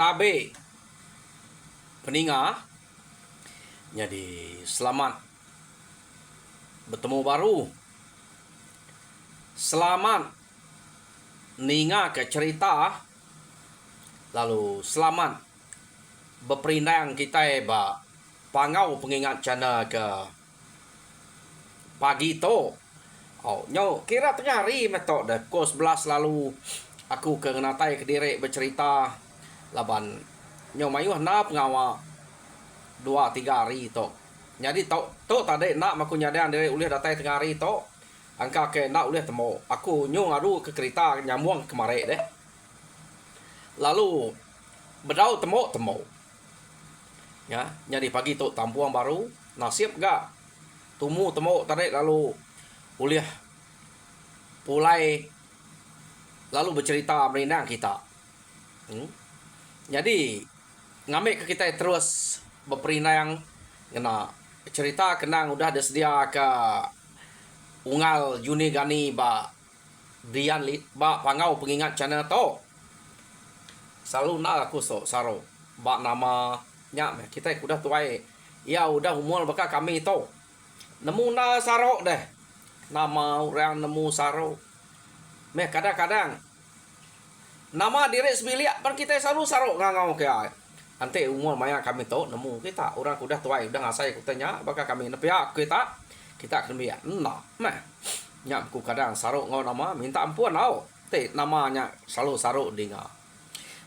tabe peninga. Jadi selamat bertemu baru. Selamat ninga ke cerita. Lalu selamat berperindang kita ba pangau pengingat cana ke pagi to. Oh, nyo kira tengah hari metok dah pukul 11 lalu aku ke Natai ke Direk bercerita laban nyo mayuh na pengawa 2-3 hari to. Jadi to tadi nak maku nyadang Direk ulih datai tengah hari to. Angka ke nak ulih temu. Aku nyo ngaru ke kereta nyamuang kemare deh. Lalu bedau temu. Ya, jadi pagi tu tampuang baru nasib gak temu tadi lalu ulih pulai lalu bercerita merindang kita. Jadi ngambil ke kita terus berperindang kena cerita kenang udah ada sedia ke ungal Juni Gani ba Brian Lit ba pangau pengingat channel to. Selalu nak aku saro ba nama nya kita udah tuai. Ya udah umur baka kami to. Nemu na saro deh. Nama orang nemu saro. Meh kadang-kadang nama Direk sebiliak pan kita selalu saro ngangau ke ai. Ante umur maya kami to nemu kita orang udah tuai udah ngasai kutanya baka kami nepia kita kena nah meh nya ku kadang saro ngau nama minta ampun au. Te namanya selalu saro dinga.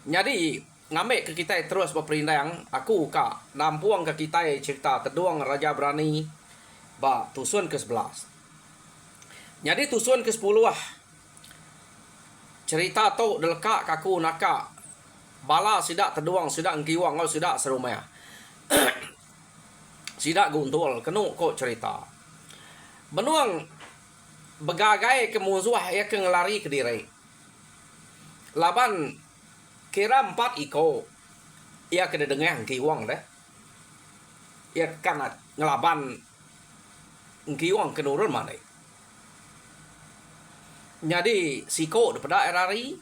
Jadi ngambil ke kita terus berperindang aku ka nampuang ke kita cerita teduang Raja Berani ba tusun ke-11. Jadi tusun ke-10 lah. Cerita tu delekak kaku naka bala sidak teduang sidak engkiwang ngau sidak serumaya. Sidak guntul kenu kok cerita. Benuang begagai ke musuh ya ke ngelari ke Direk. Laban kira 4 iko. Ia kena dengar engkiwang deh. Ia kan ngelaban engkiwang kenurun mana. Jadi siko daripada lari.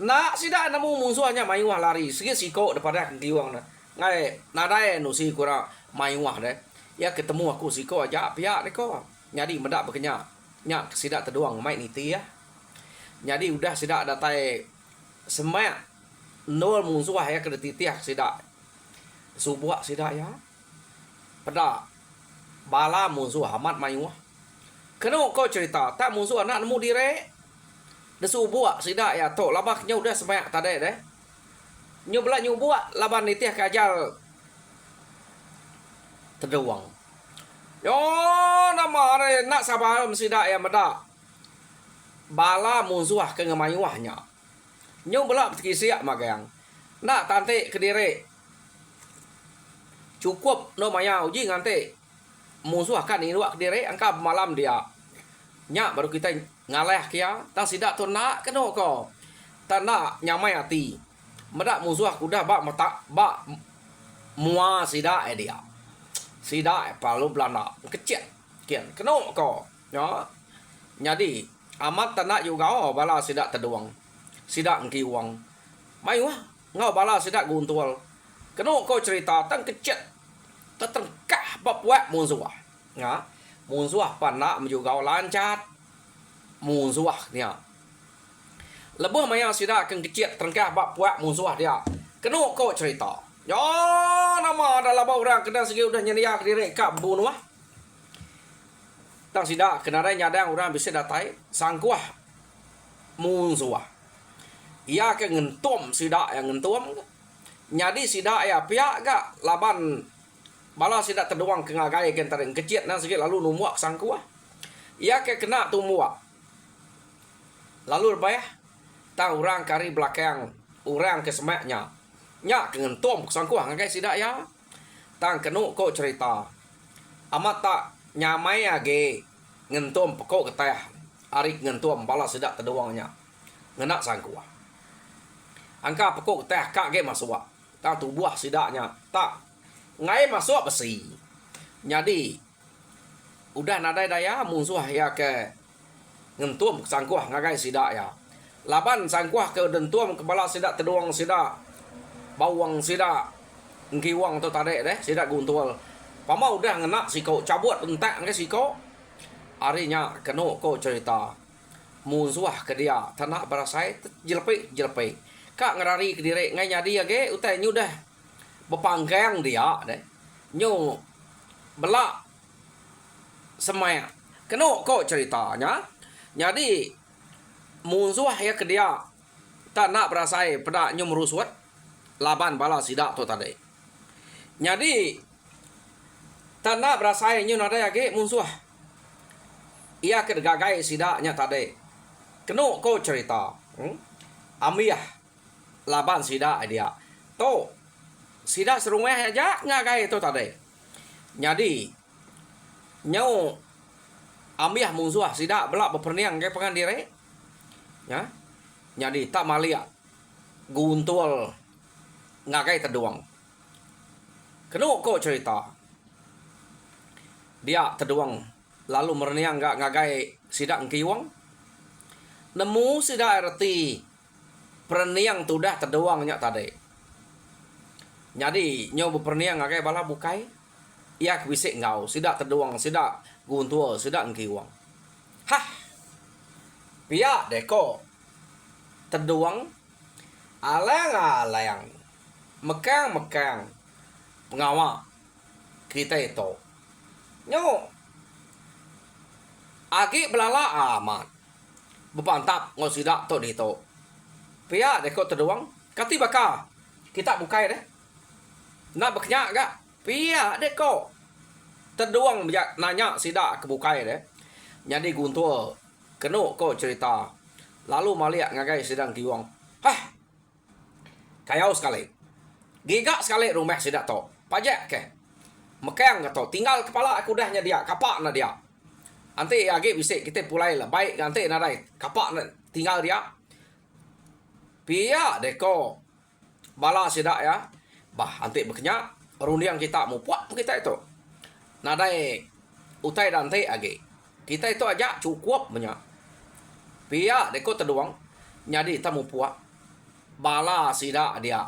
Nak sidak nemu musuhnya mayuah lari. Sikit siko daripada engkiwang dah. Ngai nadai nu si kura mayuah deh. Ya ketemu aku siko aja pihak neko. Jadi medak berkenyak. Nyak sidak terduang mai niti ya. Jadi udah sidak datai semak nol musuh ya kena titiah sidak. Subuh sidak ya. Pada bala musuh amat mayuah. Kena kau cerita tak musuh anak nemu Direk. Desu buak sidak ya tok labaknya udah semak tadi deh. Nyubla nyubuak laban nitiah kajal terduang. Yo nama are nak sabar sidak ya meda. Bala musuh ke ngemayuahnya. Nyubla kisiak magang. Nak tante ke Direk. Cukup no maya uji ngante. Musuh akan iruak ke Direk angka malam dia. Nyak baru kita ngaleh kia. Tang sidak tu nak kena ko. Tak nak nyamai hati. Medak musuh kuda bak mata bak mua sidak dia. Sidak palu belanda kecil. Kian kena ko. Ya. Jadi amat tak nak juga bala sidak terduang. Sidak engkiwang. Mayuah ngau bala sidak guntul. Kena ko cerita tang kecil. Tertengkah bab buat musuh. Ya. Musuh panak juga lancat. Musuh dia. Lebih maya sidak keng kecil terengkah bab buat musuh dia. Kena ko cerita. Ya nama adalah orang kena segi udah nyedia ke Direk kap bunuh. Tang sidak kena nyadang orang bisa datai sangkuah musuh. Ia ke ngentum sidak yang ngentum. Jadi sidak ya pihak gak laban bala sidak terduang ke ngagai ke taring kecil nang sikit lalu numuak sangkuah. Ia ke kena tumuak. Lalu bayah tang orang kari belakang orang ke semaknya. Nya ke ngentum sangkuah ngagai sidak ya. Tang kenu ko cerita. Amat tak nyamai age ngentum pekok ketah. Arik ngentum bala sidak terduangnya. Ngenak sangkuah. Angka pekok ketah kak ge masuk. Tang tubuh sidaknya tak ngai masuk besi. Jadi udah nadai daya musuh ya ke ngentum sangkuah ngagai sidak ya. Laban sangkuah ke dentum kepala sidak terduang sidak bawang sida ngiwang tu tade deh sida guntul pama udah ngena siko cabut entek ke siko arinya keno ko cerita musuah ke dia tanah barasai jelpe kak ngerari ke dire ngai nyadi age utai nyudah bepanggang dia deh nyu belak semaya keno ko ceritanya jadi musuh ya ke dia tanah barasai pada nyu merusut laban bala sida tu tadi jadi tanah berasai nyu nada yage musuh ia kegagai sida nya tadi keno ko cerita amiah laban sida dia to sida serumah aja ngagai tu tadi jadi nyu amiah musuh sida belak beperniang ke pengan dire ya jadi tak malia guntul ngagai terduang keno ko cerita dia terduang lalu merniang gak ngagai sidak ngkiwang nemu sidak erti perniang tudah terduangnya tadi jadi nyoba perniang ngagai bala bukai ia bisik ngau sidak terduang sidak guntul sidak ngkiwang hah pia deko terduang alang mekang pengawa kita itu nyo agi belala amat bepantap ngosidak to dito pia deko terduang kati baka kita bukai deh nak beknya gak pia deko terduang nanya sidak kebukai deh jadi guntur keno ko cerita lalu maliak ngagai sidang kiwang hah kayau sekali gigak sekali rumah sidak to pajak ke mekang atau tinggal kepala aku dahnya dia kapak na dia ante age bisik kita pulai lah baik ante nadai kapak na tinggal dia pia deko bala sidak ya bah ante beknya rundiang kita mau puak kita itu nadai utai dante age kita itu aja cukup banyak pia deko terduang jadi tamu puak bala sidak dia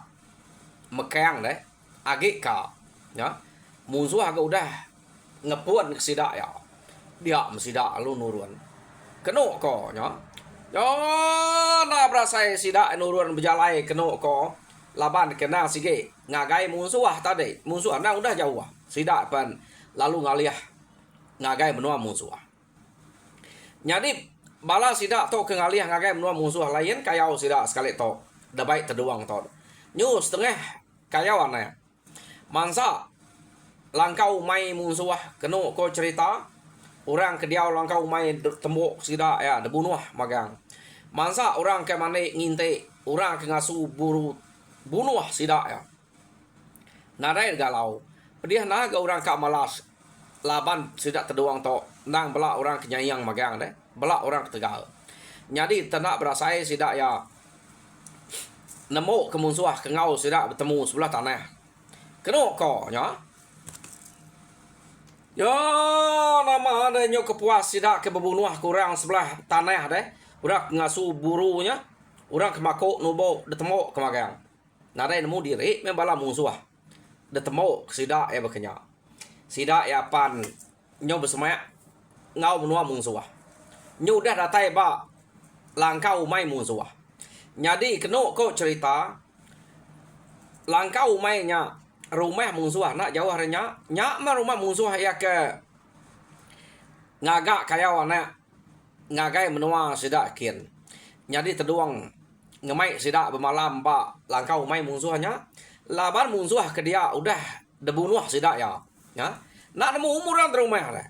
mekang deh age ka ya musuh agak udah ngepuan ke sidak ya dia mesidak lu nurun keno ko nya yo na berasai sidak nurun berjalai keno ko laban kena sige ngagai musuh tadi musuh na udah jauh sidak pan lalu ngaliah ngagai menua musuh jadi bala sidak to ke ngaliah ngagai menua musuh lain kayau sidak sekali to da baik terduang to nyu setengah kayau aneh mansa langkau mai musuh keno ko cerita orang ke dia langkau mai tembok sida ya debunuh magang mansa orang ke mane nginte orang ke ngasu buru bunuh sida ya nadai galau pedih naga orang ka malas laban sida terduang to nang belak orang kenyayang magang deh belak orang ke tegal jadi tenak berasai sida ya nemu ke musuh ke ngau sida bertemu sebelah tanah keno ko nya yo nama ada nyo kepuas sidak ke bebunuh kurang sebelah tanah deh udah ngasu burunya orang kemakok nubo detemo kemagang nadai nemu diri membala musuh detemo sidak ya bekenya sidak ya pan nyo besemaya ngau menua musuh nyo udah datai ba langkau mai musuh jadi keno ko cerita langkau mainnya rumah musuh nak jauh harinya nyak mah rumah musuh ya ke ngagak kayau anak ngagai menua sidak kin jadi terduang ngemai sidak bermalam ba langkau mai musuhnya laban musuh ke dia udah debunuh sidak ya nak nemu umuran rumah deh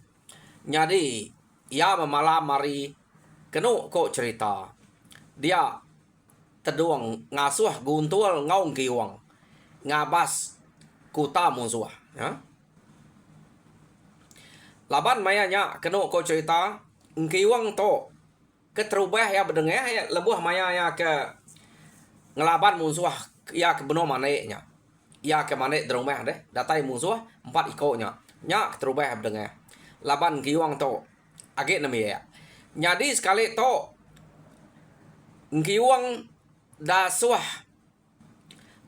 jadi ia bermalam mari kenu kok cerita dia terduang ngasuh guntul ngaung kiwang ngabas kuta musuh ya laban mayanya keno ko cerita ngkiwang to keterubah ya bedengeh ya lebuh maya ya ke ngelaban musuh ya ke beno maneknya ya ke manek dromeh deh datai musuh 4 ikonya nya keterubah bedengeh laban ngkiwang to age nami ya jadi sekali to ngkiwang dasuah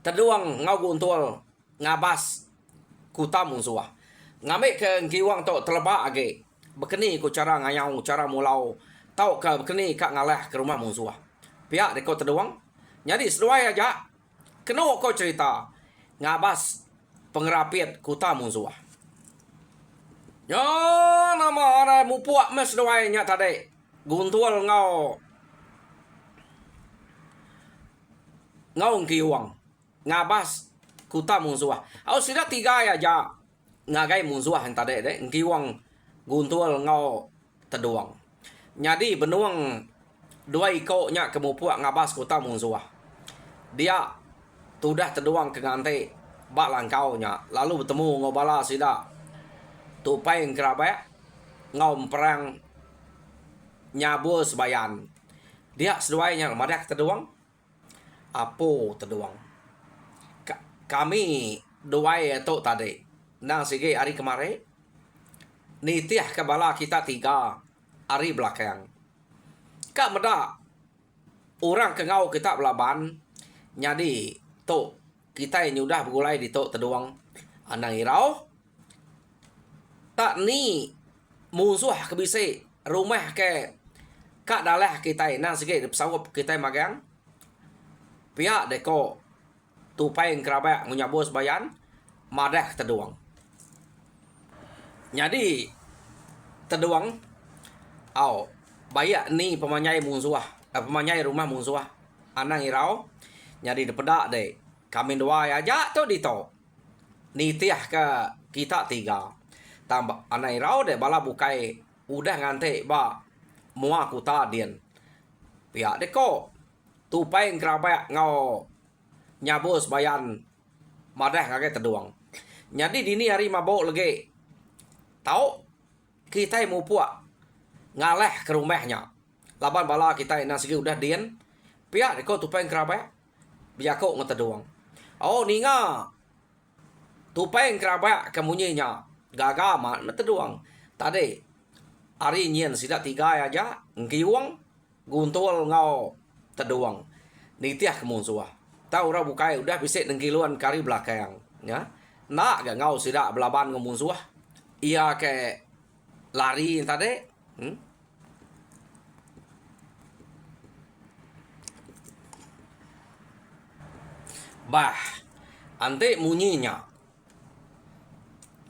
teduang ngau guntul ngabas kuta musuah. Ngambil ke ngiwang tok terlebak age. Bekeni ku cara ngayau, cara mulau. Tau ke bekeni kak ngalah ke rumah musuah. Pihak deko teduang. Jadi seduai aja. Kena kau cerita. Ngabas pengerapit kuta musuah. Ya nama ada mupuak mes seduai nya tadi. Guntul ngau ngiwang. Ngabas kuta musuah. Au sudah 3 aja. Ngagai musuah yang tadi deh. Ngiwang guntul ngau teduang. Jadi benuang 2 ikutnya ke mupuak ngabas kuta musuah. Dia sudah teduang ke ngante bak langkaunya. Lalu bertemu ngobala sida. Tupai yang kerabat ngau perang nyabu sebayan. Dia seduainya madak teduang. Apo teduang. Kami 2 itu tadi. Nang sige hari kemarin. Nitiah kebala kita 3 hari belakang. Kak meda orang kengau kita belaban. Jadi tu kita yang udah bergulai di tu teduang anang irau. Tak ni musuh kebisi rumah ke kak dalah kita nang sige pesawat kita magang. Pihak deko tupai yang kerabat ngunyabus bayan madah teduang. Jadi teduang au bayak ni pemanyai musuh, pemanyai rumah musuh anang irau. Jadi depedak de kami 2 aja tu di to. Nitiah ke kita 3. Tambah anang irau de bala bukai udah ngante ba mua kuta dien. Pihak deko tupai yang kerabat ngau nyabus bayan madah ngake teduang. Jadi dini hari mabok lagi. Tahu kita mau puak ngalah ke rumahnya. Laban bala kita nang segi udah dien. Pihak deko tupai yang kerabat biako ngeteduang. Oh ninga tupai yang kerabat kemunyinya gaga mat teduang. Tadi hari nyen sida 3 aja ngiwang guntul ngau teduang. Nitiah kemusuah. Tahu ora bukai udah bisik nengkiluan kari belakang. Ya. Nak gak ngau sida belaban ngemusuah. Ia ke lari tadi. Bah, ante munyinya.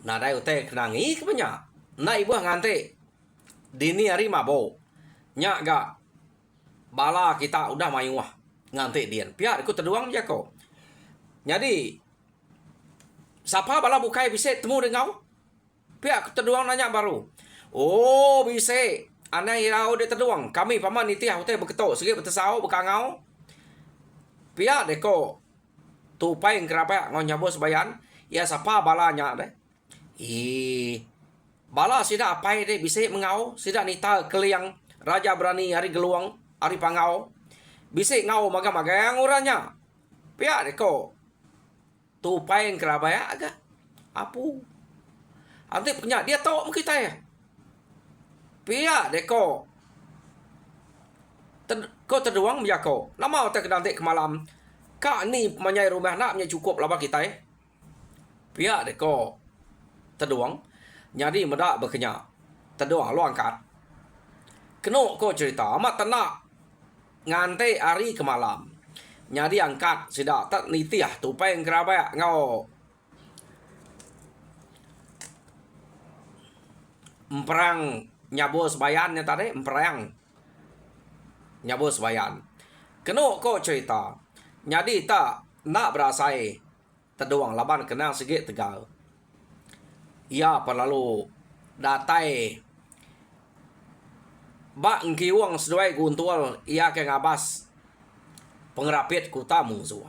Nadai ute kenangi kepenya. Na ibu ngante. Dini hari mabo. Nyak gak bala kita udah mayuah ngante dian. Pihak ikut teduang jako. Jadi siapa bala bukai bisa temu dengan kau? Pihak teduang nanya baru. Oh bisa. Anai irau de teduang. Kami paman nitiah ute beketok segi betesau bekangau. Pihak deko tupai yang kerabat ngau nyabos bayan. Ya siapa balanya deh. Bala sida apai deh bisa mengau. Sida nita keliang raja berani hari geluang hari pangau. Bisa ngau maga-maga yang uranya. Pihak deko tupai yang kerabat ya agak. Apu. Nanti punya dia tahu kita ya. Pihak deko kau terduang jako. Lama otak nanti ke malam. Kak ni menyai rumah naknya cukup lah kita ya. Pihak deko terduang. Jadi medak berkenyak. Terduang lu angkat. Kena kau cerita amat tenak. Ngante hari ke malam. Jadi angkat sida tak nitiah tupai yang kerabat ngau. Emperang nyabos bayannya tadi. Emperang nyabos bayan. Kena kau cerita. Jadi tak nak berasai. Terduang laban kenang sikit tegal. Ia perlalu datai. Bak ngkiwang seduai guntul. Ia ke ngabas. Pengerapit kuta musuh.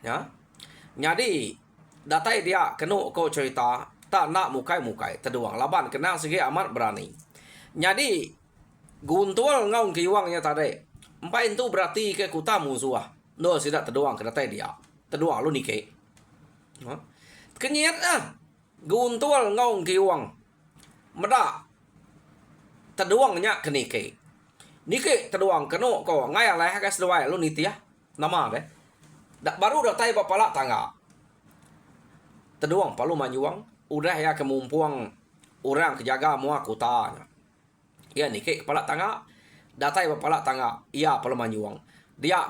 Ya. Jadi datai dia kena kau cerita. Tak nak mukai-mukai. Terduang laban kenang sikit amat berani. Jadi guntul ngau ngkiwangnya tadi. Empat itu berarti ke kuta musuh. No sidak terduang ke datai dia. Terduang lu nike. Kenyat ah. Guntul ngau ngkiwang. Meda. Terduangnya ke nike. Nike terduang kena kau. Ngaya lah ke seduai lu nitiah. Nama deh. Baru datai bapala tangga. Teduang palu manyuang. Udah ya kemumpuang orang kejaga mua kutanya. Ya ni ke kepala tangga. Datai bapala tangga. Ia palu manyuang. Dia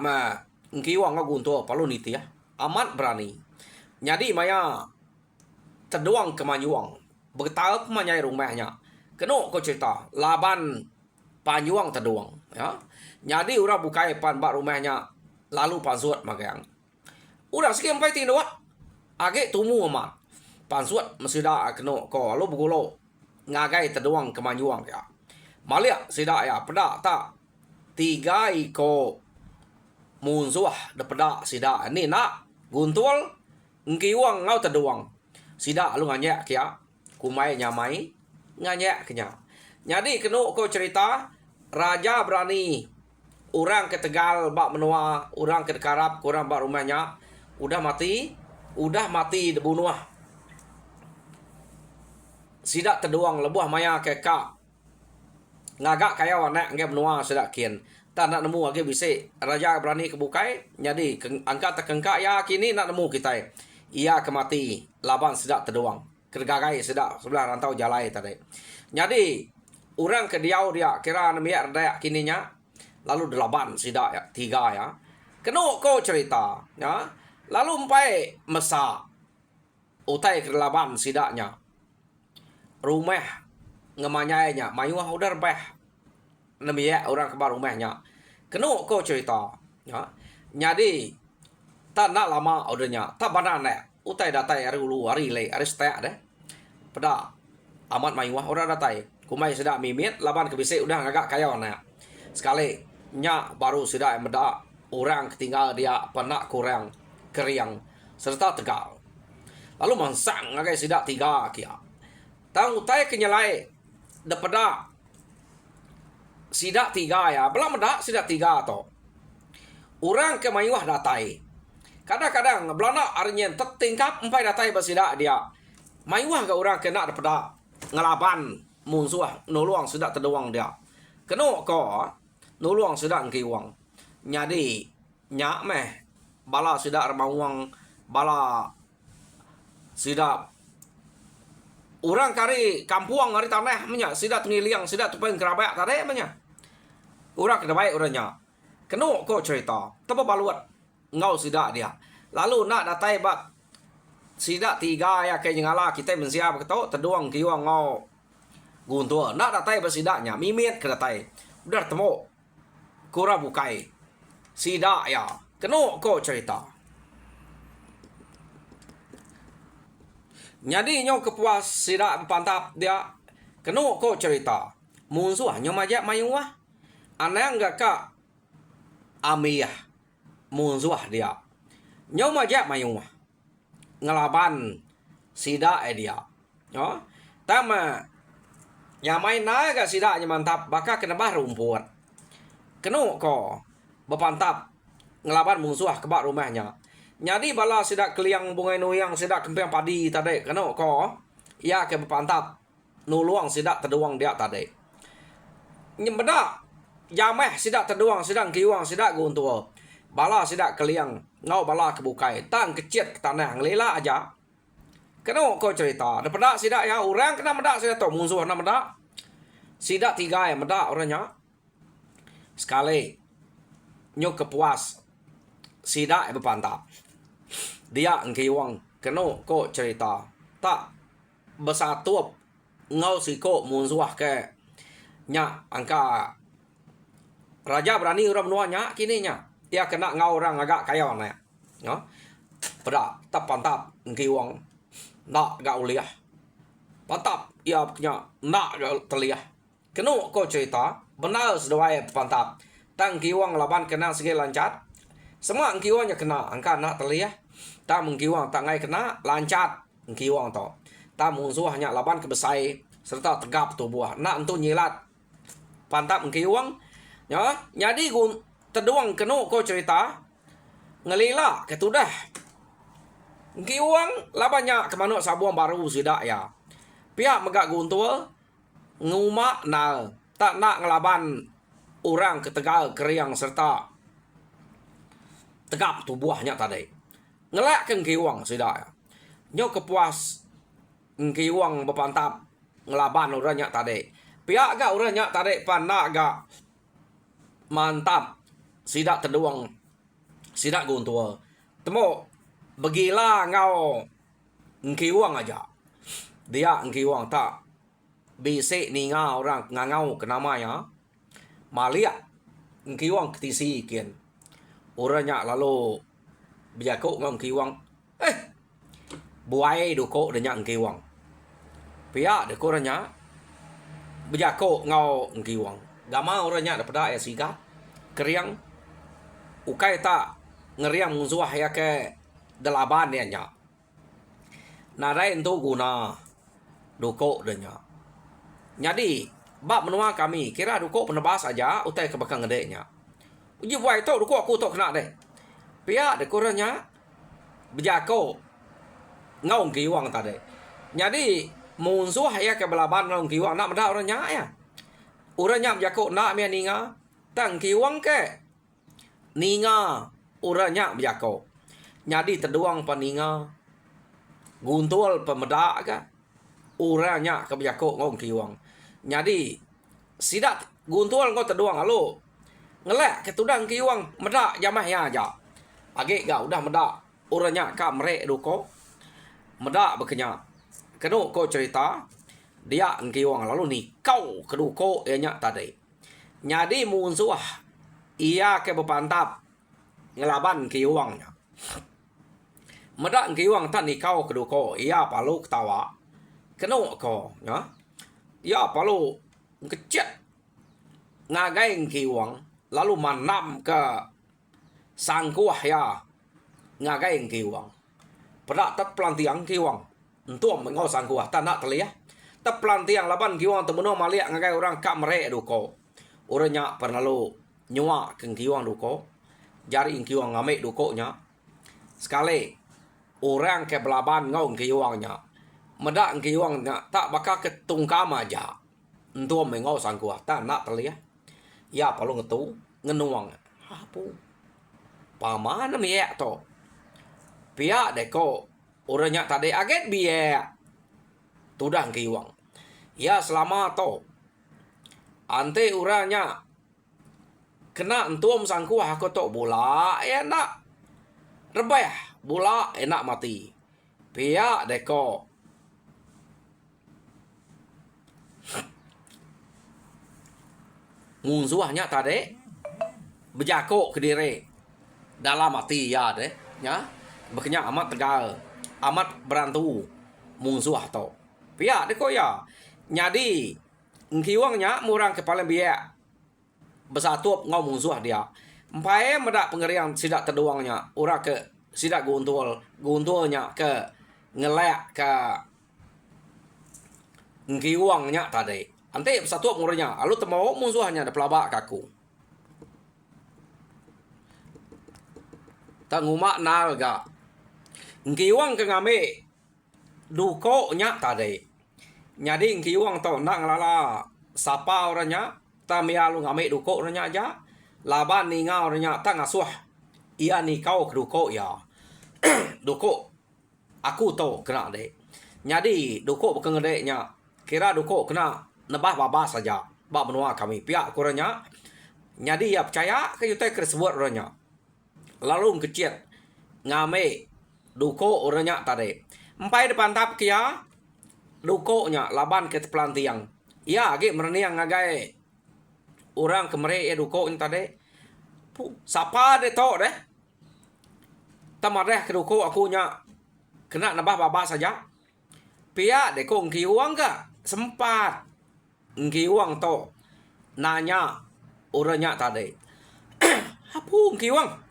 ngkiwang guntur palu niti ya. Amat berani. Jadi maya teduang ke manyuang. Bertarup manyai rumahnya. Kena ko cerita. Laban panyuang teduang. Ya. Jadi orang bukai pan bak rumahnya. Lalu pansuat magang. Udah sekian sampai tindak. Agak tumu amat. Pansuat mesti dah kena ko. Lalu bergolo. Ngagai teduang ke manyuang ya. Malia sidak ya. Pedak tak. 3 iko munsuah. Depedak sidak. Ni nak. Guntul. Ngkiwang ngau teduang. Sidak lu nganyek kia. Kumai nyamai. Nganyek kenya. Jadi kena ko cerita. Raja berani. Orang ke Tegal bak menua, orang ke Dekarap, kurang bak rumahnya, udah mati dibunuh. Sidak teduang lebuah maya ke kak. Ngagak kaya wanak nge menua sidak kian. Tak nak nemu lagi bisik. Raja berani kebukai, jadi angkat terkengkak ya kini nak nemu kita. Ia kemati laban sidak teduang. Kergagai sidak sebelah rantau jalai tadi. Jadi orang ke diau dia kira nemiak redak kininya. Lalu 8 sidak ya, 3 ya. Kena ko cerita ya. Lalu empai mesa. Utai ke 8 sidaknya. Rumah ngemanyainya, mayuah udah rebah. Nemiak orang kebar rumahnya. Kena ko cerita ya. Jadi tak nak lama odanya, tak badan nek. Utai datai hari ulu hari le, hari setek deh. Pada amat mayuah orang datai. Kumai sidak mimit, laban kebisik udah ngagak kaya nek. Sekali nyak baru sudah meda orang ketinggal dia penak kurang keriang serta Tegal. Lalu mansang ngagai sidak 3 kia. Tang utai kenyalai daripada sidak 3 ya. Belah meda sidak 3 to. Orang ke mayuah datai. Kadang-kadang belana arnyen tertingkap empai datai basidak dia. Mayuah ke orang kena daripada ngelaban munsuah nuluang sidak teduang dia. Kena ko nuluang sudah ngkiwang. Jadi nyak meh bala sudah remawang bala sudah orang kari kampuang hari tanah menya sudah tengiliang sudah tupeng kerabat tadi menya. Orang kena baik orangnya. Kena ko cerita. Tapa baluat ngau sudah dia. Lalu nak datai bat sidak 3 ya ke nyala kita mensiap ketau teduang kiwang ngau guntur. Nak datai bersidaknya mimit ke datai. Udah temu kura bukai sidak ya. Kena ko cerita. Jadi nyo kepuas sidak pantap dia. Kena ko cerita. Munsuah nyo majak mayuah. Anang enggak ka amiyah. Munsuah dia. Nyo majak mayuah. Ngelaban sidak dia. Yo. Tama nyamai naga sidaknya mantap. Baka kena bah rumput. Kena ko berpantap ngelaban musuh ke bak rumahnya. Jadi bala sidak keliang bungai nuyang sidak kempeng padi tadi. Kena ko ia ke berpantap nuluang sidak teduang dia tadi. Nyembeda jameh sidak teduang sidak kiwang sidak guntur. Bala sidak keliang ngau bala kebukai. Tang kecit ke tanah ngelela aja. Kena ko cerita. Daripada sidak ya orang kena medak sidak tu musuh nak medak. Sidak 3 yang medak orangnya. Sekali nyok kepuas sidak berpantap. Dia ngkiwang kena ko cerita. Tak bersatu ngau siko munsuah ke nya angka raja berani orang menuanya kini nya. Ia kena ngau orang agak kaya nek. Ya. Pada tak pantap ngkiwang nak gak uliah. Pantap ia punya nak gak teliah. Kena ko cerita. Benar sedawai pantap. Tang kiwang laban kena segi lancat. Semua ngkiwangnya kena. Angka nak terliah. Tak mengkiwang tak ngai kena lancat. Ngkiwang to. Tak musuhnya laban kebesai. Serta tegap tubuh. Nak untuk nyilat. Pantap ngkiwang. Ya. Jadi teduang kena ko cerita. Ngelila ketudah. Ngkiwang labannya kemana sabuang baru sudah ya. Pihak megak guntur. Ngumak nal. Tak nak ngelaban orang ke Tegal keriang serta tegap tubuhnya tadi. ngelak ke ngiwang sida nyo kepuas ngiwang bepantap ngelaban uranya tadi pihak ga uranya tadi pana ga mantap sida teduang sida guntua temo begila ngau ngiwang aja dia ngiwang tak bisi ninga orang ngangau kenamanya malia ngiwang ketisi kian uranya lalu bijako ngau ngiwang buai duko denya ngiwang pia de koranya bijako ngau ngiwang gama uranya daripada ya siga keriang ukai tak ngeriang musuh ya ke delaban dia nya narai itu guna duko denya jadi bab menua kami kira duko penebas aja utai ke belakang gedenya uji buai tu duko aku tu kena deh pia de koranya bijako ngau ngiwang tadi jadi musuh ya ke belaban ngau ngiwang nak meda orangnya ya uranya bijako nak mia ninga tang ngiwang ke ninga uranya bijako jadi teduang paninga guntul pemeda ka uranya ke bijako ngau ngiwang jadi sidak guntul ngau teduang alo ngelek ke tudang ngiwang meda jamah ya aja age ga udah meda uranya ka mere duko meda bekenya kenu ko cerita dia ngiwang lalu ni kau keduko enya tadi jadi musuh ia ke bepantap ngelaban ngiwangnya meda ngiwang tan ni kau keduko ia palu ketawa kenu ko ya ia palu kecet ngagai ngiwang lalu manam ke sangkuah ya ngagai ngiwang pada tat pelantiang ngiwang untuk mengau sangkuah tak nak telia tak pelantiang laban ngiwang temuno maliak ngagai orang kak mere duko uranya pernalu nyua ke ngiwang duko jari ngiwang ngamek dukonya sekali orang ke belaban ngau ngiwangnya meda ngiwangnya tak bakal ketungkam aja untuk mengau sangkuah tak nak telia ya palu ngetu ngenuang apu pamana miek to pihak deko uranya tadi aget biek tudang kiwang ya selama to ante uranya kena entum sangkuah aku to bola enak rebah bola enak mati pihak deko musuhnya tadi berjako ke diri dalam hati ya deh ya bekenya amat tegal amat berantu musuh to pihak deko ya jadi ngiwangnya murang kepala biak bersatu ngau musuh dia empai meda pengerian sidak teduangnya ura ke sidak guntulnya ke ngelek ke ngiwangnya tadi ante bersatu muranya lalu temau musuhnya ada pelabak kaku tak ngumak nal ga ngiwang ke ngame duko nya tadi nyadi ngiwang to nak ngalala sapa orangnya tamia lu ngame duko orangnya aja laban ninga orangnya tak ngasuh ia ni kau duko ya duko aku to kena de nyadi duko bukan ngede nya kira duko kena nebah baba saja bab benua kami pihak kurangnya nyadi ya percaya ke yutai kersebut orangnya lalu kecil ngame duko orangnya tadi empai depan tap kia duko nya laban ke pelantiang ya age mereniang ngagai orang kemere duko tadi sapa de to deh tamareh ke duko aku nya kena nabah baba saja pia de ko ngiwang ga sempat ngiwang to nanya orangnya tadi hapu ngiwang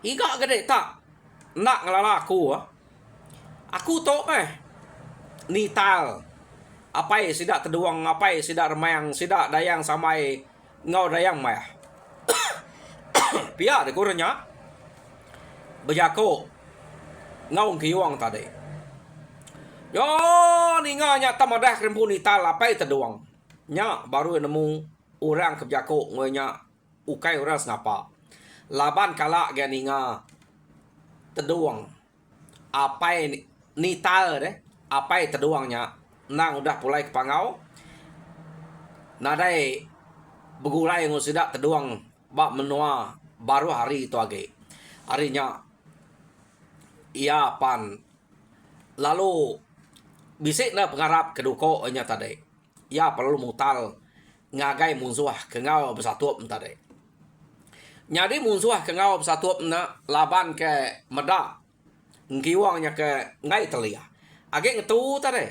iga gede tak nak ngelala aku to nital apai sidak teduang apai sidak remayang sidak dayang samai ngau dayang maya pia de kuranya bejako ngau ngiwang tadi yo ninganya tamadah krempu nital apai teduang nya baru nemu orang kebejako ngonya ukai orang senapa laban kala ganinga teduang apai nital deh apai teduangnya nang udah pulai kepangau nadai begulai ngusidak teduang bak menua baru hari itu age harinya ia pan lalu bisik na pengarap keduko nya tadi ia perlu mutal ngagai munsuah kengau bersatup tadi nyadi munsuah kengau bersatup na laban ke medak ngiwangnya ke ngai telia age ngetu tadi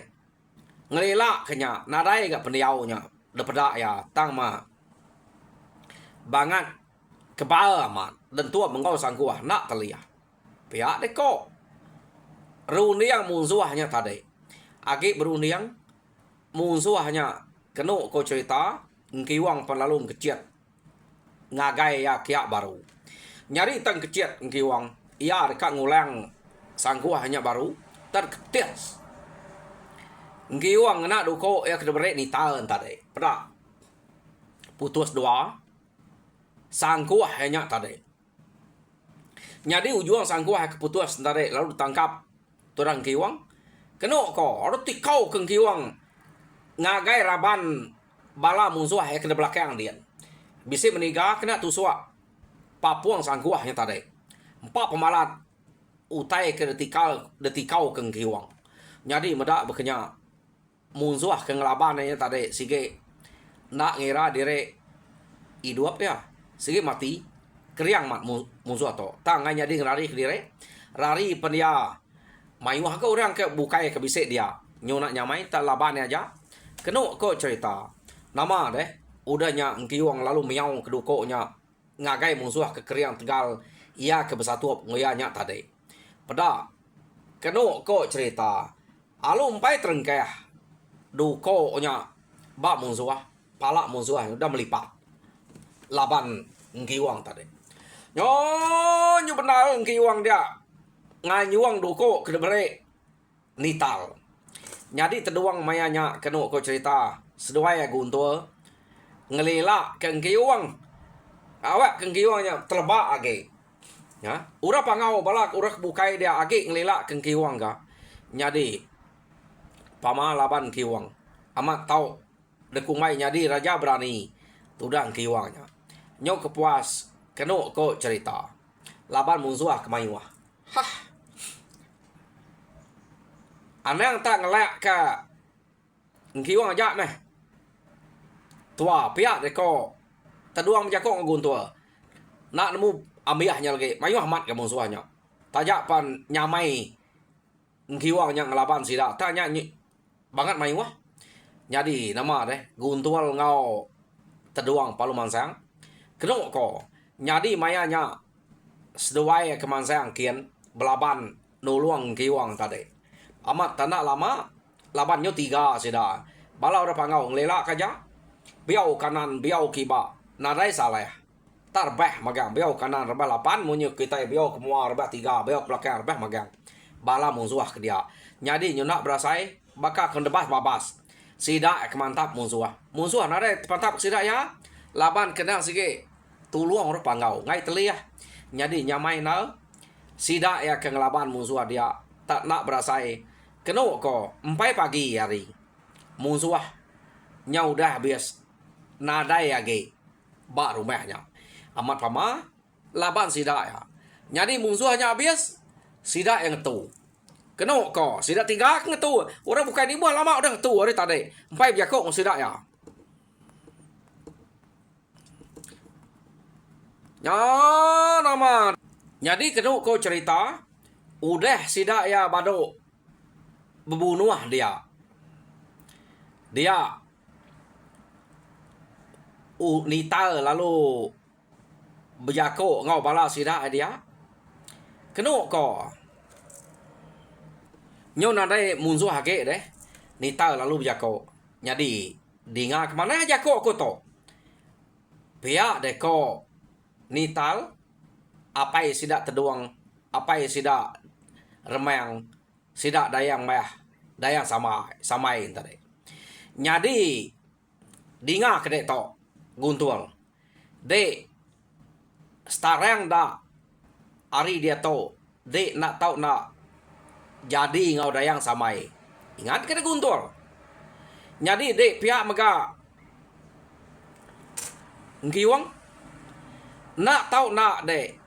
ngelila kenya nadai gak pendiaunya depedak ya tang ma bangat kebal amat dan tua mengau sangkuah nak telia pihak deko runiang munsuahnya tadi agi beruniang munsuahnya kenu ko cerita ngkiwang penlalu keciat ngagai ya kiak baru nyari tang keciat ngkiwang ia dekat ngulang sangkuahnya baru terketias ngkiwang nak duko ya kedebere ni tahun tadi pada putus doa sangkuah hanya tadi. Jadi ujung sangkuah keputus tadi lalu ditangkap turang kiwang. Keno ko roti kau keng kiwang ngagai raban bala musuh yang kena belakang dia. Bisa meniga kena tusua papuang sangkuahnya tadi. Empat pemalat utai ke detikau keng kiwang. Jadi medak bekenya musuh keng labannya tadi sige nak ngira dire hidup ya. Sige mati kriang mat musuh to tangannya di lari ke dire rari pendia mayuh ke orang ke bukai ke bisik dia nyona nyamai tak laban aja kenu ko cerita nama deh udahnya ngkiwang lalu miau kedukonya ngagai musuh ke kriang tegal ia ke bersatu ngoyanya tadi pada kenu ko cerita alu empai terengkeh dukonya bak musuh palak musuh udah melipat laban ngkiwang tadi. Nyo benar ngkiwang dia nganyuang duko kedebere nital. Jadi teduang mayanya kenu ko cerita seduai guntur ngelila ke ngkiwang. Awak ke ngkiwangnya telebak age. Ya, ura pangau balak ura bukai dia age ngelila ke ngkiwang ga. Jadi pama laban ngkiwang. Amat tau dekumai nyadi raja berani tudang ngkiwangnya. Nyok kepuas kenu ko cerita laban musuh kemayuah hah anang tak ngelak ke ngkiwang aja meh tua pihak deko teduang menjakok nguntua nak nemu amiahnya lagi mayuah mat ke musuhnya tajak pan nyamai ngkiwangnya ngelaban sida tanya banget mayuah jadi nama deh guntual ngau teduang palu mansang kenu ko nyadi mayanya seduai kemansang kian belaban nuluang kiwang tadi amat tanah lama labannya 3 sida bala ora pangau ngelela kaja biau kanan biau kiba nadai salah tarbeh magang biau kanan rebah 8 munyo kita biau kemua rebah 3 biau belakang rebah magang bala musuh ke dia nyadi nyuna berasai baka kendebas babas sida kemantap musuh nadai mantap sida ya laban kena sige tuluang orang pangau ngai teliah nyadi nyamai na sida ya ke ngelaban musuh dia tak nak berasai kenu ko 4 pagi hari musuh nya udah habis nadai age bak rumahnya amat pama laban sida ya nyadi musuhnya habis sida yang tu kenu ko sida 3 ngetu orang bukan ibu lama udah ngetu hari tadi 4 jakok sida ya ya nama jadi kenu ko cerita udah sida ya bado bebunuh dia nital lalu bejako ngau bala sida dia kenu ko nyo nadai munsuh hage deh nital lalu bejako jadi dinga kemana jako ko to pihak deko nital apa yang sida teduang apa yang sida remang sida dayang mah dayang samai tadi nyadi dinga kede to guntul de starang da ari dia to dek nak tahu nak jadi ngau dayang samai. Ingat kena guntur. Jadi dek pihak mega ngiwang nak tahu nak dek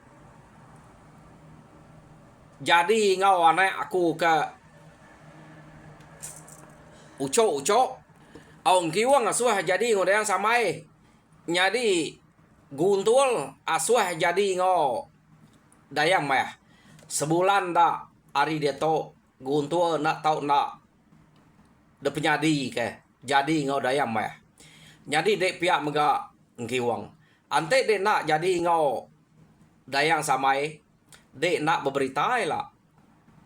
jadi ngau anak aku ke ucok au ngiwang asuh jadi ngau dayang samai. Jadi guntul asuh jadi ngau dayang mah. Sebulan dak hari dia to guntul nak tahu nak de penyadi ke jadi ngau dayang mah. Jadi dek pihak mega ngiwang. Ante dek nak jadi ngau dayang samai. Dek nak berberita lah.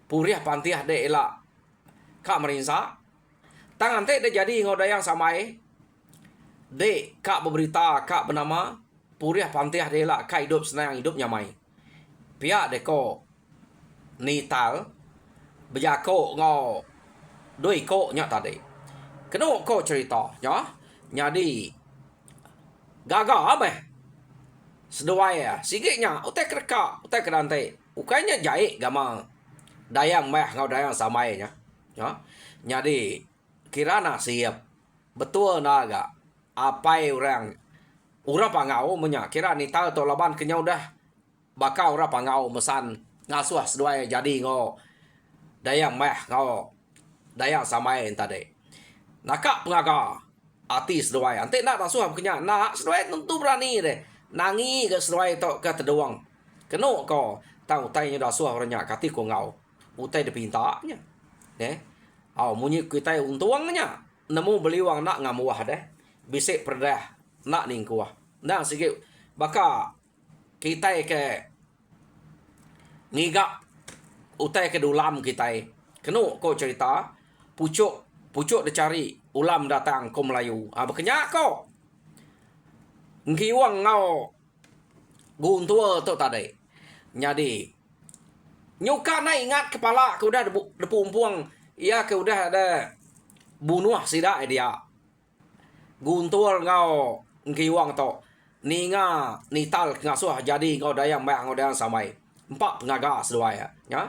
Puriah pantiah dek lah. Kak merinsa. Tang ante dek jadi ngau dayang samai. Dek kak berberita kak bernama. Puriah pantiah dek lah. Kak hidup senang hidup nyamai. Pihak dek ko nital. Berjako ngau doi ko nyak tadi. Kena ko cerita. Ya. Jadi gagal apa? Seduai ya. Sikitnya utai kereka, utai kerante. Ukainya jahit gama dayang meh ngau dayang samai nya. Ya. Jadi kirana siap. Betul naga. Apai orang pangau menya kira ni tahu to laban kenyau dah. Bakal orang pangau mesan ngasuh seduai jadi ngau dayang meh ngau dayang samai tadi. Nakak pengaga ati seduai. Ante nak rasuh kenya nak seduai tentu berani deh. Nangi ke seduai to ke terdoang. Keno ko tahu tanya rasuh orangnya kati ko ngau. Utai de pintanya. Au munyi kita untuangnya. Nemu beliwang nak ngamuah deh. Bisik perdah nak ningkuah. Nah sikit baka kita ke ngigak utai ke dulam kita. Keno ko cerita pucuk dia cari ulam datang ko Melayu. Berkenyak ko. Ngiwang ngau guntua tu tadi. Jadi nyuka na ingat kepala ke udah depumpuang. Ia ke udah ada bunuh sidak dia. Guntur ngau ngiwang tu. Ninga nital ngasuh jadi ngau dayang mak ngau dayang samai. 4 pengaga seduai ya.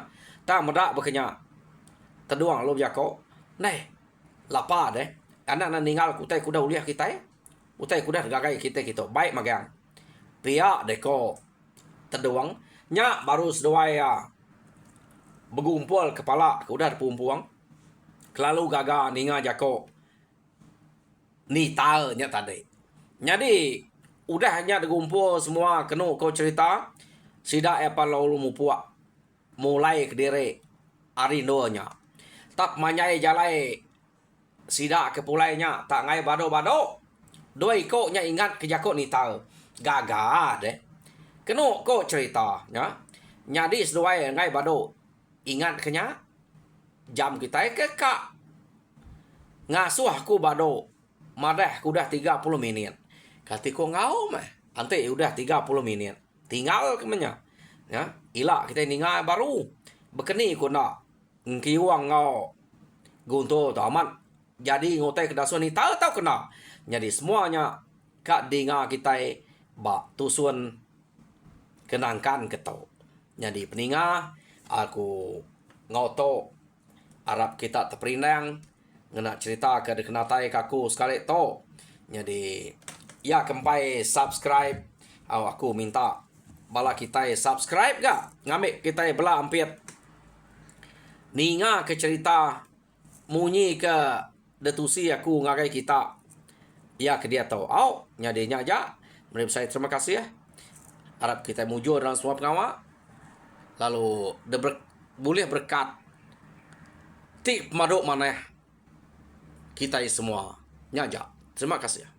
Tak medak berkenyak. Terduang lo jako. Nah, lapa deh. Anak ninggal kutai kuda uliah kita. Utai kuda gagai kita. Baik magang. Pia deko terduang. Nya baru seduai ya. Begumpul kepala kuda pumpuang. Kelalu gaga ninga jako. Nital nya tadi. Jadi udah hanya digumpul semua kena kau cerita. Sidak apa lalu mupuak. Mulai ke diri arindo-nya. Tak manyai jalai sidak ke pulainya. Tak ngai bado-bado. Doi ko nya ingat ke jako nital. Gagal deh. Kena ko cerita. Ya. Nyadi seduai ngai bado. Ingat kenya. Jam kita ke kak. Ngasuh aku bado. Madah kudah 30 minit. Kati ko ngau meh. Ante udah 30 minit. Tinggal kemenya. Ya. Ilak kita ningal baru. Bekeni ko nak. Ngiwang ngau guntur tu amat. Jadi ngotai kedasuan ni tahu kena. Jadi semuanya kak dengar kita bak tusun kenangkan ketau. Jadi peninga aku ngoto Arab kita terperinang ngena cerita ke dekenatai kaku sekali to. Jadi ya kempai subscribe. Aku minta bala kita subscribe gak ngambil kita bela ampit ninga ke cerita munyi ke detusi aku ngagai kita ya ke dia tahu nyadinya aja. Menurut saya terima kasih ya. Harap kita mujur dalam semua pengawal lalu boleh berkat tip maduk mana kita semua nyaja. Terima kasih ya.